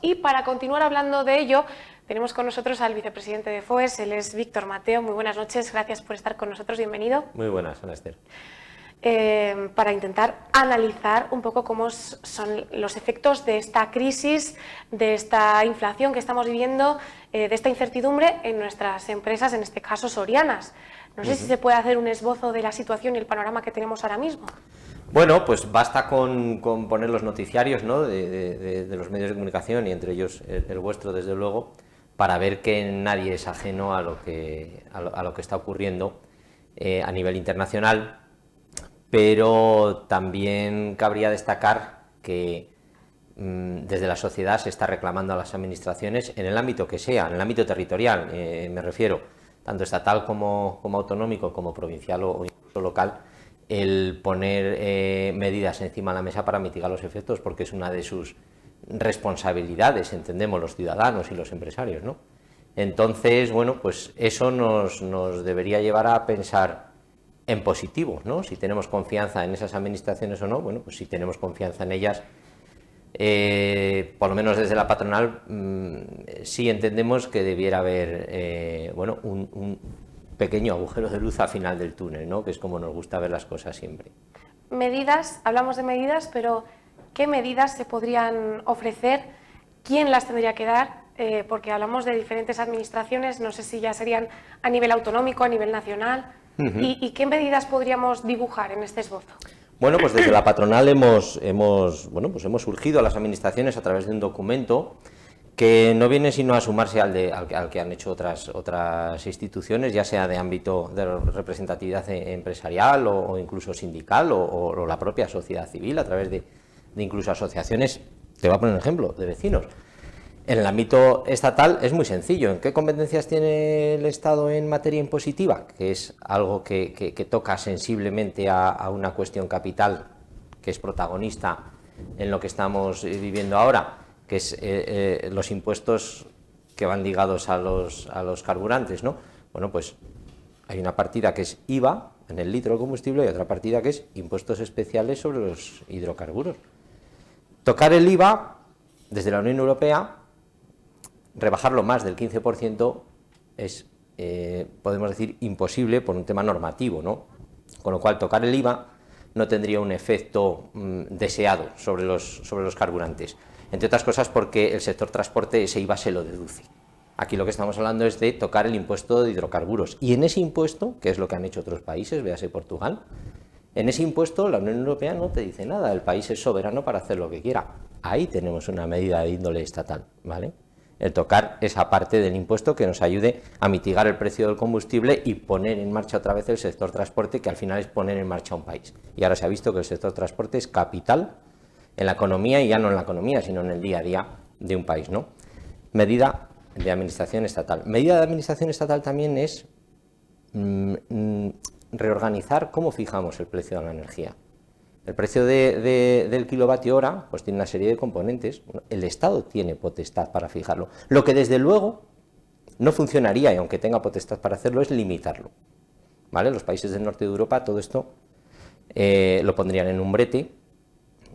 y para continuar hablando de ello tenemos con nosotros al vicepresidente de FOES, él es Víctor Mateo. Muy buenas noches, gracias por estar con nosotros, bienvenido. Muy buenas, Ana Esther. Para intentar analizar un poco cómo son los efectos de esta crisis, de esta inflación que estamos viviendo, de esta incertidumbre en nuestras empresas, en este caso sorianas. No sé si se puede hacer un esbozo de la situación y el panorama que tenemos ahora mismo. Bueno, pues basta con poner los noticiarios, ¿no?, de los medios de comunicación, y entre ellos el vuestro, desde luego, para ver que nadie es ajeno a lo que está ocurriendo a nivel internacional. Pero también cabría destacar que desde la sociedad se está reclamando a las administraciones en el ámbito que sea, en el ámbito territorial, me refiero, tanto estatal como autonómico, como provincial o incluso local, el poner medidas encima de la mesa para mitigar los efectos, porque es una de sus responsabilidades, entendemos, los ciudadanos y los empresarios, ¿no? Entonces, bueno, pues eso nos debería llevar a pensar en positivo, ¿no? Si tenemos confianza en esas administraciones o no. Bueno, pues si tenemos confianza en ellas, por lo menos desde la patronal, sí entendemos que debiera haber bueno, un pequeño agujero de luz al final del túnel, ¿no?, que es como nos gusta ver las cosas siempre. Medidas, hablamos de medidas, pero ¿qué medidas se podrían ofrecer? ¿Quién las tendría que dar? Porque hablamos de diferentes administraciones, no sé si ya serían a nivel autonómico, a nivel nacional. ¿Y qué medidas podríamos dibujar en este esbozo? Bueno, pues desde la patronal hemos urgido a las administraciones a través de un documento que no viene sino a sumarse al que han hecho otras instituciones, ya sea de ámbito de representatividad empresarial o incluso sindical o la propia sociedad civil, a través de incluso asociaciones. Te voy a poner un ejemplo, de vecinos. En el ámbito estatal es muy sencillo. ¿En qué competencias tiene el Estado en materia impositiva? Que es algo que toca sensiblemente a una cuestión capital que es protagonista en lo que estamos viviendo ahora, que es los impuestos que van ligados a los carburantes, ¿no? Bueno, pues hay una partida que es IVA en el litro de combustible y otra partida que es impuestos especiales sobre los hidrocarburos. Tocar el IVA desde la Unión Europea, rebajarlo más del 15% es, podemos decir, imposible por un tema normativo, ¿no? Con lo cual, tocar el IVA no tendría un efecto deseado sobre los carburantes. Entre otras cosas porque el sector transporte ese IVA se lo deduce. Aquí lo que estamos hablando es de tocar el impuesto de hidrocarburos. Y en ese impuesto, que es lo que han hecho otros países, véase Portugal, en ese impuesto la Unión Europea no te dice nada, el país es soberano para hacer lo que quiera. Ahí tenemos una medida de índole estatal, ¿vale? El tocar esa parte del impuesto que nos ayude a mitigar el precio del combustible y poner en marcha otra vez el sector transporte, que al final es poner en marcha un país. Y ahora se ha visto que el sector transporte es capital en la economía, y ya no en la economía, sino en el día a día de un país, ¿no? Medida de administración estatal. Medida de administración estatal también es reorganizar cómo fijamos el precio de la energía. El precio del kilovatio hora pues tiene una serie de componentes. El Estado tiene potestad para fijarlo. Lo que desde luego no funcionaría, y aunque tenga potestad para hacerlo, es limitarlo, ¿vale? Los países del norte de Europa todo esto lo pondrían en un brete,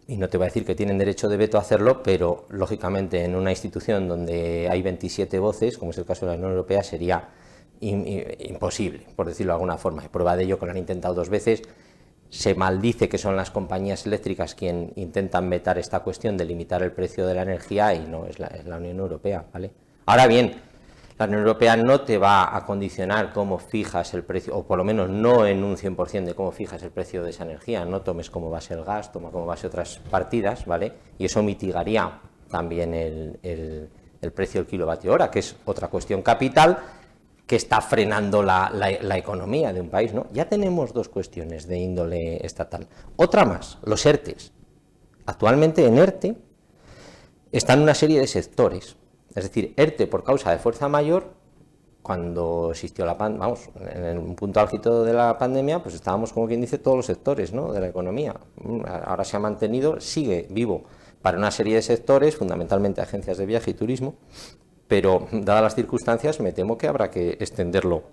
y no te voy a decir que tienen derecho de veto a hacerlo, pero lógicamente en una institución donde hay 27 voces, como es el caso de la Unión Europea, sería imposible, por decirlo de alguna forma. Y prueba de ello que lo han intentado 2 veces. Se maldice que son las compañías eléctricas quien intentan vetar esta cuestión de limitar el precio de la energía, y no, es la Unión Europea, ¿vale? Ahora bien, la Unión Europea no te va a condicionar cómo fijas el precio, o por lo menos no en un 100% de cómo fijas el precio de esa energía. No tomes como base el gas, toma como base otras partidas, ¿vale? Y eso mitigaría también el precio del kilovatio hora, que es otra cuestión capital que está frenando la economía de un país, ¿no? Ya tenemos 2 cuestiones de índole estatal. Otra más, los ERTEs. Actualmente en ERTE están una serie de sectores. Es decir, ERTE por causa de fuerza mayor, cuando existió la pandemia, vamos, en un punto álgido de la pandemia, pues estábamos, como quien dice, todos los sectores, ¿no?, de la economía. Ahora se ha mantenido, sigue vivo para una serie de sectores, fundamentalmente agencias de viaje y turismo, pero dadas las circunstancias me temo que habrá que extenderlo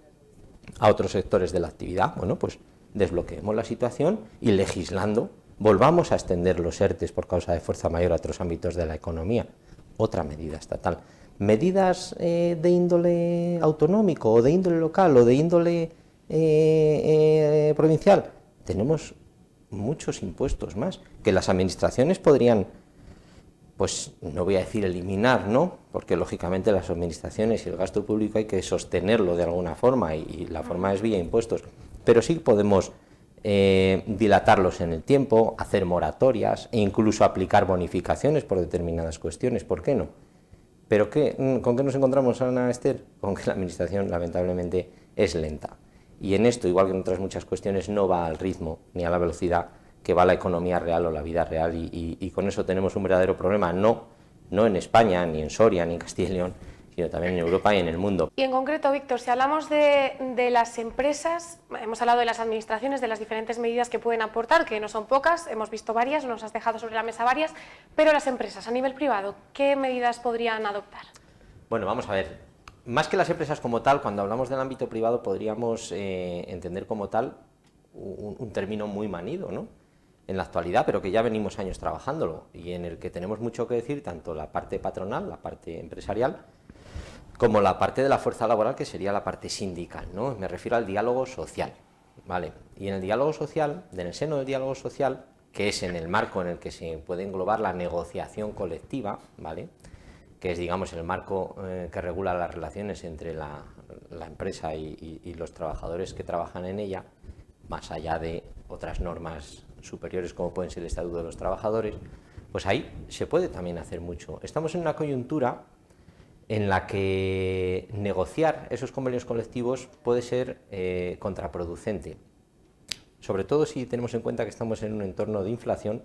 a otros sectores de la actividad. Bueno, pues desbloqueemos la situación y legislando volvamos a extender los ERTEs por causa de fuerza mayor a otros ámbitos de la economía. otra medida estatal. Medidas de índole autonómico o de índole local o de índole provincial, tenemos muchos impuestos más que las administraciones podrían, pues no voy a decir eliminar, ¿no? Porque lógicamente las administraciones y el gasto público hay que sostenerlo de alguna forma y la forma es vía impuestos, pero sí podemos dilatarlos en el tiempo, hacer moratorias e incluso aplicar bonificaciones por determinadas cuestiones, ¿por qué no? Pero ¿con qué nos encontramos, Ana Esther? Con que la administración lamentablemente es lenta. Y en esto, igual que en otras muchas cuestiones, no va al ritmo ni a la velocidad que va la economía real o la vida real y con eso tenemos un verdadero problema, no en España, ni en Soria, ni en Castilla y León, sino también en Europa y en el mundo. Y en concreto, Víctor, si hablamos de las empresas, hemos hablado de las administraciones, de las diferentes medidas que pueden aportar, que no son pocas, hemos visto varias, nos has dejado sobre la mesa varias, pero las empresas a nivel privado, ¿qué medidas podrían adoptar? Bueno, vamos a ver, más que las empresas como tal, cuando hablamos del ámbito privado podríamos entender como tal un término muy manido, ¿no?, en la actualidad, pero que ya venimos años trabajándolo y en el que tenemos mucho que decir, tanto la parte patronal, la parte empresarial, como la parte de la fuerza laboral, que sería la parte sindical, ¿no? Me refiero al diálogo social, ¿vale? Y en el diálogo social, en el seno del diálogo social, que es en el marco en el que se puede englobar la negociación colectiva, ¿vale?, que es, digamos, el marco que regula las relaciones entre la empresa y los trabajadores que trabajan en ella, más allá de otras normas superiores como pueden ser el Estatuto de los Trabajadores, pues ahí se puede también hacer mucho. Estamos en una coyuntura en la que negociar esos convenios colectivos puede ser contraproducente, sobre todo si tenemos en cuenta que estamos en un entorno de inflación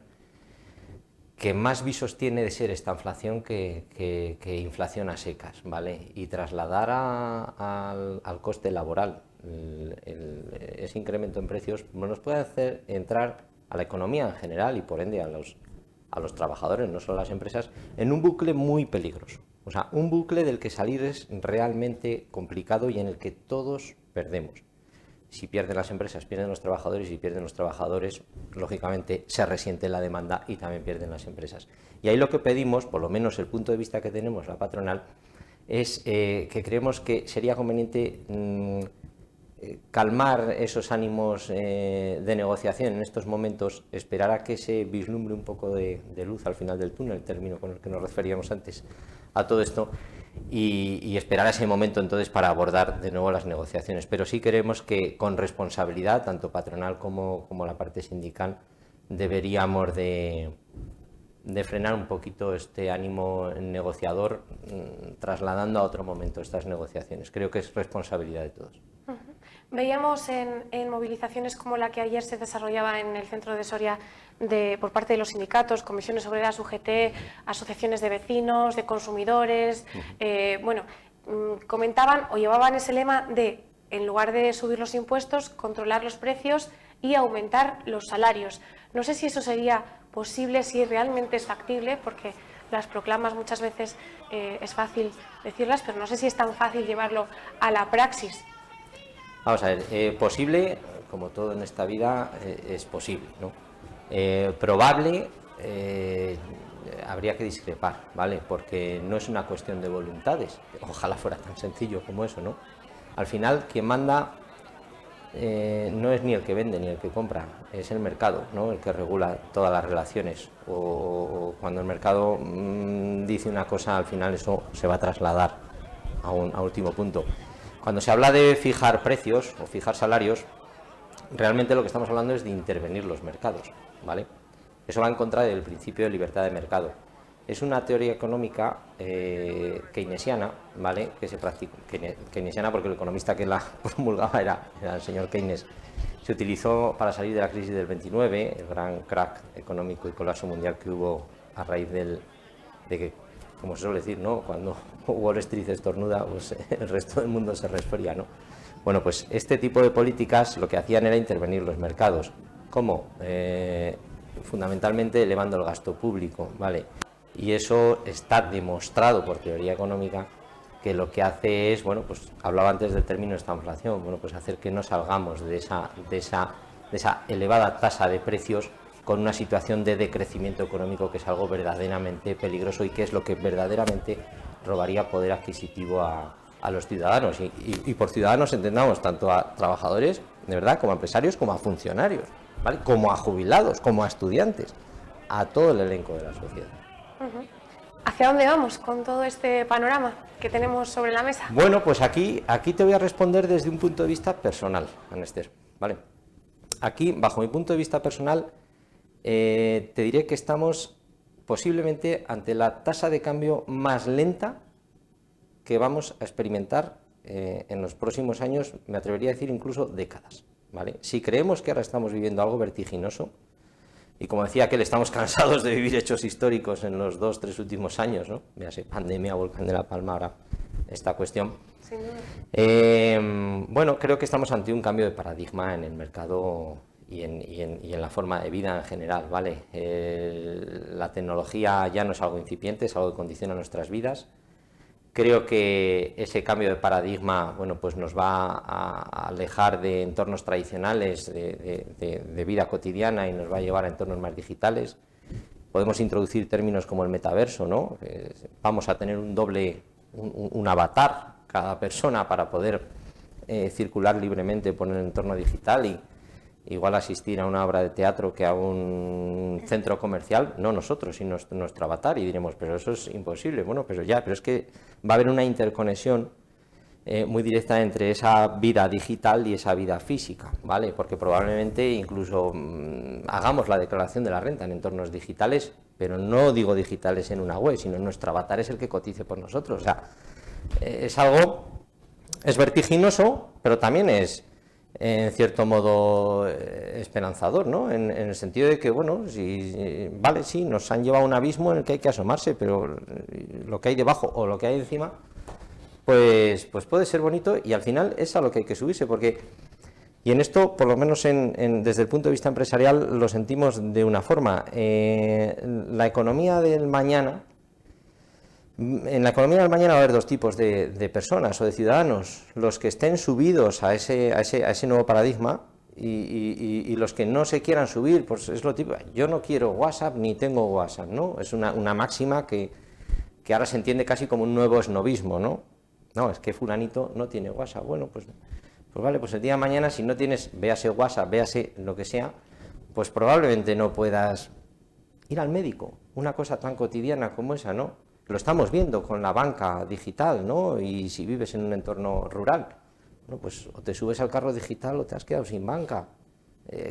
que más visos tiene de ser esta inflación que inflación a secas, ¿vale? Y trasladar al coste laboral ese incremento en precios nos puede hacer entrar a la economía en general y por ende a los trabajadores, no solo a las empresas, en un bucle muy peligroso. O sea, un bucle del que salir es realmente complicado y en el que todos perdemos. Si pierden las empresas, pierden los trabajadores, y si pierden los trabajadores, lógicamente se resiente la demanda y también pierden las empresas. Y ahí lo que pedimos, por lo menos el punto de vista que tenemos la patronal, es que creemos que sería conveniente calmar esos ánimos de negociación en estos momentos, esperar a que se vislumbre un poco de luz al final del túnel, el término con el que nos referíamos antes a todo esto, y esperar a ese momento entonces para abordar de nuevo las negociaciones. Pero sí creemos que con responsabilidad, tanto patronal como la parte sindical, deberíamos de frenar un poquito este ánimo negociador, trasladando a otro momento estas negociaciones. Creo que es responsabilidad de todos. Veíamos en movilizaciones como la que ayer se desarrollaba en el centro de Soria por parte de los sindicatos, comisiones obreras, UGT, asociaciones de vecinos, de consumidores, comentaban o llevaban ese lema de, en lugar de subir los impuestos, controlar los precios y aumentar los salarios. No sé si eso sería posible, si realmente es factible, porque las proclamas muchas veces es fácil decirlas, pero no sé si es tan fácil llevarlo a la praxis. Vamos a ver, posible, como todo en esta vida, es posible, ¿no? Probable, habría que discrepar, ¿vale? Porque no es una cuestión de voluntades, ojalá fuera tan sencillo como eso, ¿no? Al final, quien manda no es ni el que vende ni el que compra, es el mercado, ¿no?, el que regula todas las relaciones, o cuando el mercado dice una cosa, al final eso se va a trasladar a último punto. Cuando se habla de fijar precios o fijar salarios, realmente lo que estamos hablando es de intervenir los mercados, ¿vale? Eso va en contra del principio de libertad de mercado. Es una teoría económica keynesiana, ¿vale?, que se practica, keynesiana porque el economista que la promulgaba era el señor Keynes. Se utilizó para salir de la crisis del 29, el gran crack económico y colapso mundial que hubo a raíz de que, como se suele decir, ¿no?, cuando Wall Street estornuda, pues el resto del mundo se resfría, ¿no? Bueno, pues este tipo de políticas lo que hacían era intervenir los mercados. ¿Cómo? Fundamentalmente elevando el gasto público, ¿vale? Y eso está demostrado por teoría económica, que lo que hace es, bueno, pues hablaba antes del término de esta inflación, bueno, pues hacer que no salgamos de esa elevada tasa de precios con una situación de decrecimiento económico, que es algo verdaderamente peligroso y que es lo que verdaderamente robaría poder adquisitivo a los ciudadanos. Y por ciudadanos entendamos tanto a trabajadores, de verdad, como a empresarios, como a funcionarios, ¿vale? Como a jubilados, como a estudiantes, a todo el elenco de la sociedad. ¿Hacia dónde vamos con todo este panorama que tenemos sobre la mesa? Bueno, pues aquí te voy a responder desde un punto de vista personal, Ana Ester, ¿vale? Aquí, bajo mi punto de vista personal, te diré que estamos posiblemente ante la tasa de cambio más lenta que vamos a experimentar en los próximos años, me atrevería a decir incluso décadas, ¿vale? Si creemos que ahora estamos viviendo algo vertiginoso, y como decía aquel, estamos cansados de vivir hechos históricos en los 2-3 últimos años, ¿no? Véase, pandemia, volcán de La Palma, ahora esta cuestión. Sin duda. Bueno, creo que estamos ante un cambio de paradigma en el mercado y en la forma de vida en general, ¿vale? La tecnología ya no es algo incipiente, es algo que condiciona nuestras vidas. Creo que ese cambio de paradigma, bueno, pues nos va a alejar de entornos tradicionales de vida cotidiana y nos va a llevar a entornos más digitales. Podemos introducir términos como el metaverso, ¿no? Vamos a tener un avatar cada persona para poder circular libremente por el entorno digital y igual asistir a una obra de teatro que a un centro comercial, no nosotros, sino nuestro avatar, y diremos, pero eso es imposible. Bueno, pero es que va a haber una interconexión muy directa entre esa vida digital y esa vida física, ¿vale? Porque probablemente incluso hagamos la declaración de la renta en entornos digitales, pero no digo digitales en una web, sino nuestro avatar es el que cotice por nosotros. O sea, es vertiginoso, pero también es en cierto modo esperanzador, ¿no? En el sentido de que, bueno, vale, sí, nos han llevado a un abismo en el que hay que asomarse, pero lo que hay debajo o lo que hay encima, pues puede ser bonito, y al final es a lo que hay que subirse, porque, y en esto, por lo menos desde el punto de vista empresarial, lo sentimos de una forma. La economía del mañana, en la economía del mañana va a haber dos tipos de personas o de ciudadanos: los que estén subidos a ese nuevo paradigma y los que no se quieran subir. Pues es lo típico: yo no quiero WhatsApp ni tengo WhatsApp, ¿no? Es una máxima que ahora se entiende casi como un nuevo esnovismo, ¿no? No, es que fulanito no tiene WhatsApp. Bueno, pues vale, pues el día de mañana, si no tienes, véase WhatsApp, véase lo que sea, pues probablemente no puedas ir al médico. Una cosa tan cotidiana como esa, ¿no? Lo estamos viendo con la banca digital, ¿no? Y si vives en un entorno rural, bueno, pues o te subes al carro digital o te has quedado sin banca.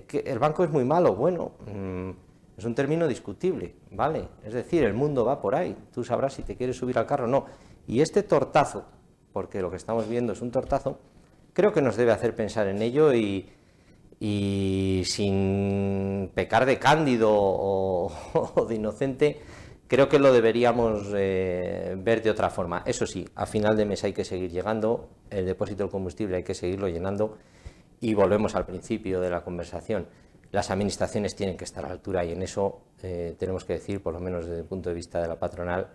Que el banco es muy malo, bueno, es un término discutible, ¿vale? Es decir, el mundo va por ahí, tú sabrás si te quieres subir al carro o no. Y este tortazo, porque lo que estamos viendo es un tortazo, creo que nos debe hacer pensar en ello y sin pecar de cándido o de inocente, creo que lo deberíamos ver de otra forma. Eso sí, a final de mes hay que seguir llegando, el depósito del combustible hay que seguirlo llenando, y volvemos al principio de la conversación. Las administraciones tienen que estar a la altura, y en eso tenemos que decir, por lo menos desde el punto de vista de la patronal,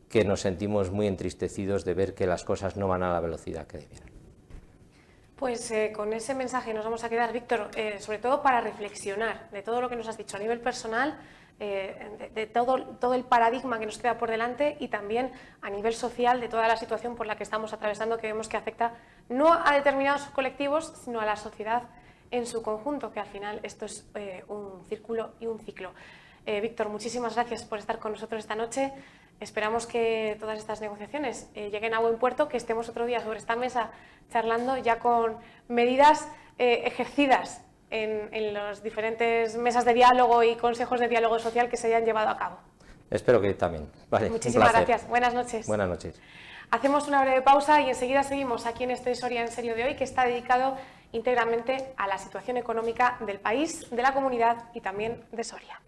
que nos sentimos muy entristecidos de ver que las cosas no van a la velocidad que debieran. Pues con ese mensaje nos vamos a quedar, Víctor, sobre todo para reflexionar de todo lo que nos has dicho a nivel personal, de todo el paradigma que nos queda por delante, y también a nivel social de toda la situación por la que estamos atravesando, que vemos que afecta no a determinados colectivos, sino a la sociedad en su conjunto, que al final esto es un círculo y un ciclo. Víctor, muchísimas gracias por estar con nosotros esta noche. Esperamos que todas estas negociaciones lleguen a buen puerto, que estemos otro día sobre esta mesa charlando ya con medidas ejercidas en las diferentes mesas de diálogo y consejos de diálogo social que se hayan llevado a cabo. Espero que también. Vale, muchísimas gracias. Buenas noches. Buenas noches. Hacemos una breve pausa y enseguida seguimos aquí en este Soria en Serio de hoy, que está dedicado íntegramente a la situación económica del país, de la comunidad y también de Soria.